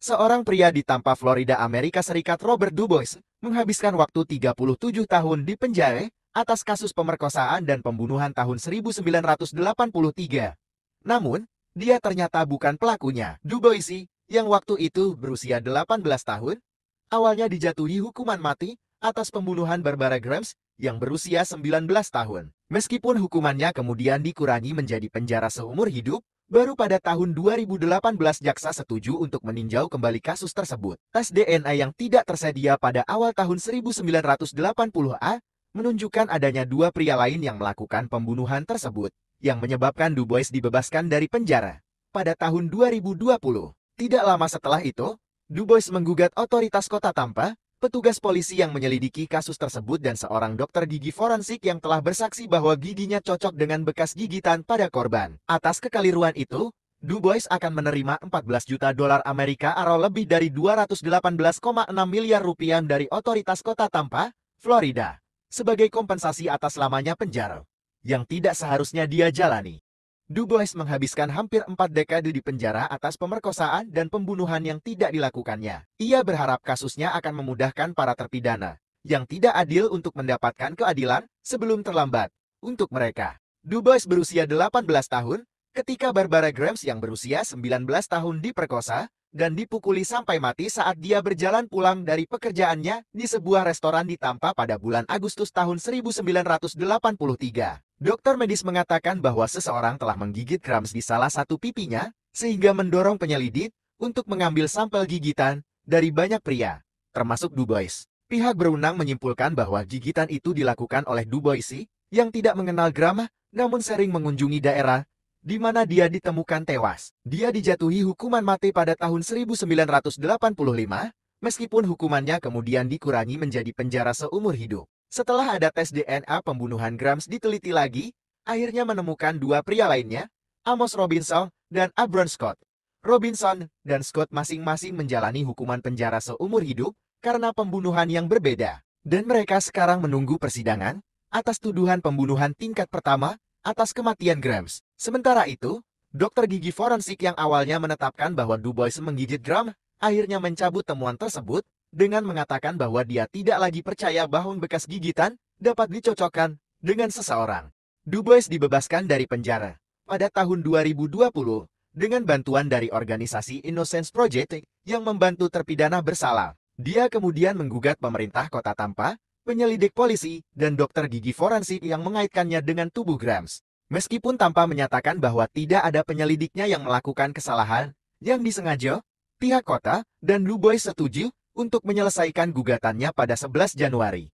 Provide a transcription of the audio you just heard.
Seorang pria di Tampa, Florida, Amerika Serikat, Robert Dubois, menghabiskan waktu 37 tahun di penjara atas kasus pemerkosaan dan pembunuhan tahun 1983. Namun, dia ternyata bukan pelakunya. Dubois, yang waktu itu berusia 18 tahun, awalnya dijatuhi hukuman mati atas pembunuhan Barbara Grams yang berusia 19 tahun. Meskipun hukumannya kemudian dikurangi menjadi penjara seumur hidup, baru pada tahun 2018 jaksa setuju untuk meninjau kembali kasus tersebut. Tes DNA yang tidak tersedia pada awal tahun 1980-a menunjukkan adanya dua pria lain yang melakukan pembunuhan tersebut, yang menyebabkan Dubois dibebaskan dari penjara pada tahun 2020. Tidak lama setelah itu, Dubois menggugat otoritas kota Tampa, petugas polisi yang menyelidiki kasus tersebut dan seorang dokter gigi forensik yang telah bersaksi bahwa giginya cocok dengan bekas gigitan pada korban. Atas kekeliruan itu, Dubois akan menerima 14 juta dolar Amerika atau lebih dari 218,6 miliar rupiah dari otoritas kota Tampa, Florida, sebagai kompensasi atas lamanya penjara yang tidak seharusnya dia jalani. Dubois menghabiskan hampir 4 dekade di penjara atas pemerkosaan dan pembunuhan yang tidak dilakukannya. Ia berharap kasusnya akan memudahkan para terpidana yang tidak adil untuk mendapatkan keadilan sebelum terlambat untuk mereka. Dubois berusia 18 tahun ketika Barbara Grams yang berusia 19 tahun diperkosa dan dipukuli sampai mati saat dia berjalan pulang dari pekerjaannya di sebuah restoran di Tampa pada bulan Agustus tahun 1983. Dokter medis mengatakan bahwa seseorang telah menggigit Grams di salah satu pipinya, sehingga mendorong penyelidik untuk mengambil sampel gigitan dari banyak pria, termasuk Dubois. Pihak berwenang menyimpulkan bahwa gigitan itu dilakukan oleh Dubois yang tidak mengenal Grams, namun sering mengunjungi daerah di mana dia ditemukan tewas. Dia dijatuhi hukuman mati pada tahun 1985, meskipun hukumannya kemudian dikurangi menjadi penjara seumur hidup. Setelah ada tes DNA pembunuhan Grams diteliti lagi, akhirnya menemukan dua pria lainnya, Amos Robinson dan Abron Scott. Robinson dan Scott masing-masing menjalani hukuman penjara seumur hidup karena pembunuhan yang berbeda. Dan mereka sekarang menunggu persidangan atas tuduhan pembunuhan tingkat pertama atas kematian Grams. Sementara itu, dokter gigi forensik yang awalnya menetapkan bahwa Dubois menggigit Grams, akhirnya mencabut temuan tersebut dengan mengatakan bahwa dia tidak lagi percaya bahwa bekas gigitan dapat dicocokkan dengan seseorang. Dubois dibebaskan dari penjara pada tahun 2020 dengan bantuan dari organisasi Innocence Project yang membantu terpidana bersalah. Dia kemudian menggugat pemerintah kota Tampa, penyelidik polisi, dan dokter gigi forensik yang mengaitkannya dengan tubuh Grams. Meskipun Tampa menyatakan bahwa tidak ada penyelidiknya yang melakukan kesalahan yang disengaja, pihak kota dan Dubois setuju untuk menyelesaikan gugatannya pada 11 Januari.